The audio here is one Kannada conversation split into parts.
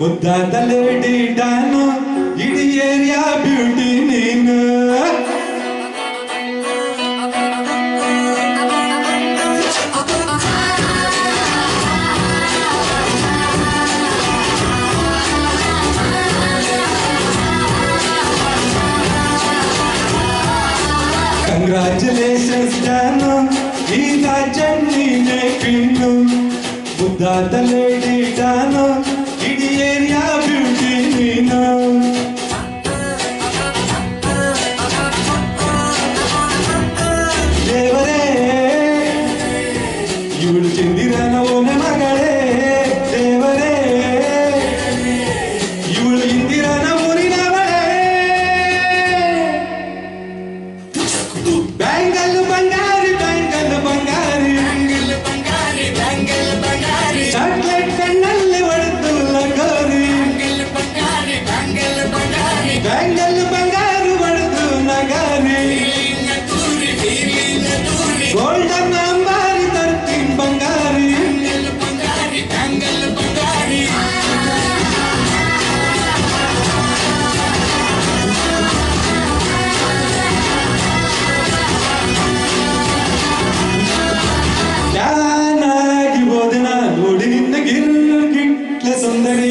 ಮುದ್ದಾದ ಲೇಡಿ ಡಾನು ಇಡೀ ಏರಿಯಾ ಬ್ಯೂಟಿ ನೀನು ಕಂಗ್ರಾಚುಲೇಷನ್ಸ್ ಡಾನು ಈ ರಾಜಣ್ಣೀನೇ ಪಿನ್ನು ಮುದ್ದಾದ ಲೇಡಿ ಡಾನು ಇಡೀ ಏರಿಯಾ ಬ್ಯೂಟಿ ನೀನು ದೇವರೇ ಇವಳು ಚಂದಿರನ ಓನೆ ಮಗಳೇ ದೇವರೇ ಇವಳು ಇಂದಿರನ ಊರಿನವಳೇ ಬ್ಯಾಂಗಲ್ ಬಂಗಾರಿ ಬ್ಯಾಂಗಲ್ ಬಂಗಾರಿ ಚಾಕ್ಲೇಟ್ ಕಣ್ಣಲ್ಲಿ ಹೊಡೆದು ಲಗೋರಿ ಬ್ಯಾಂಗಲ್ ಬಂಗಾರು ಹೊಡೆದು ನಗಾರಿ ಗೋಲ್ಡನ್ ಅಂಬಾರಿ ತರ್ತೀನಿ ಬಂಗಾರಿ ಯಾನಾಗಿ ಹೋದನ ನೋಡಿ ನಿನ್ನ ಗಿರ್ಗಿಟ್ಲೆ ಸುಂದರಿ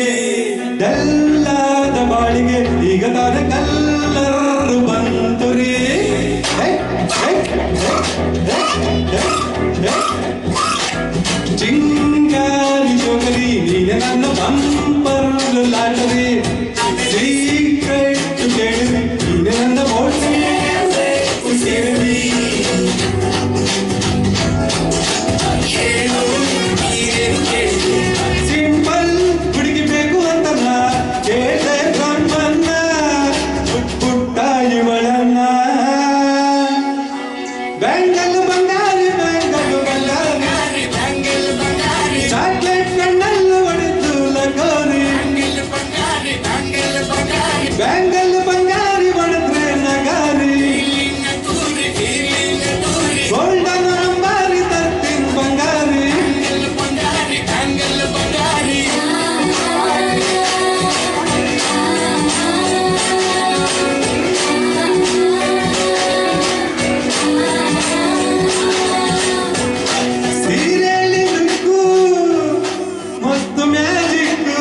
ಡಲ್ಲಾದ ಬಾಳಿಗೆ ಈಗ ತಾನ ಕಲ್ಲರು ಬಂತುರಿ ಚಿಂಗಾರಿ ಶೋಕರಿ ನೀನೆ ನನ್ನ ಬಂಪರ್ ಲಾಟರಿ ಸೀಕ್ರೆಟ್ ಕೇಳಿರಿ ನೀನೆ ನನ್ನ ಮೋಟಿ ಸೇರಿ ಸಿಂಪಲ್ ಹುಡುಗಿ ಬೇಕು ಅಂತ ಕೇಳಿದೆ ಗಂಡನ್ನ ಪುಟ್ಟ ಇವಳನ್ನ ಬ್ಯಾಂಗಲ್ ಬಂಗಾರಿ ಬ್ಯಾಂಗಲ್ ಬಂಗಾರಿ ಚಾಕ್ಲೇಟ್ ಕಣ್ಣಲ್ಲಿ ಹೊಡೆದು ಲಗೋರಿ ಬ್ಯಾಂಗಲ್ ಬಂಗಾರಿ ಹೊಡೆದ್ರೆ ನಗಾರಿ ಗೋಲ್ಡನ್ ಅಂಬಾರಿ ತರ್ತೀನಿ ಬಂಗಾರಿ ಸೀರೆಯಲ್ಲಿ ದುಡ್ಡು ಮತ್ತು ಮ್ಯಾಜಿಕ್ಕು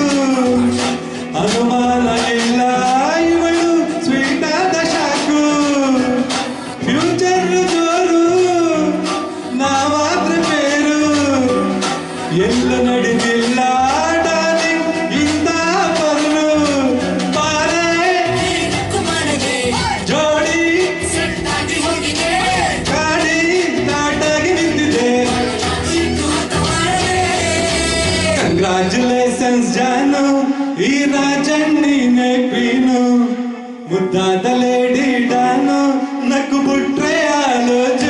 ಅನುಮಾನ ಇಲ್ಲ ಇವಳು ಸ್ವೀಟ್ ಆದ ಶಾಕು ಫ್ಯೂಚರ್ ಜೋರು ನಾವಾದ್ರೆ ಬೇರು ಎಲ್ಲ ನಡೆದಿಲ್ಲ ಡಾರ್ಲಿಂಗ್ ಇಂದ ಬರಲು ಬಾರೆ ಜೋಡಿ ಗಾಡಿ ತಾಟಾಗಿ ನಿಂತಿದೆ ಕಂಗ್ರಾಚುಲೇಷನ್ಸ್ ಜಾನು ಈ ರಾಜಣ್ಣೀನೇ ಕ್ವೀನು ಮುದ್ದಾದ ಲೇಡಿ ಡಾನು ನಕ್ಕು ಬಿಟ್ರೆ ಆಲೋಚನೆ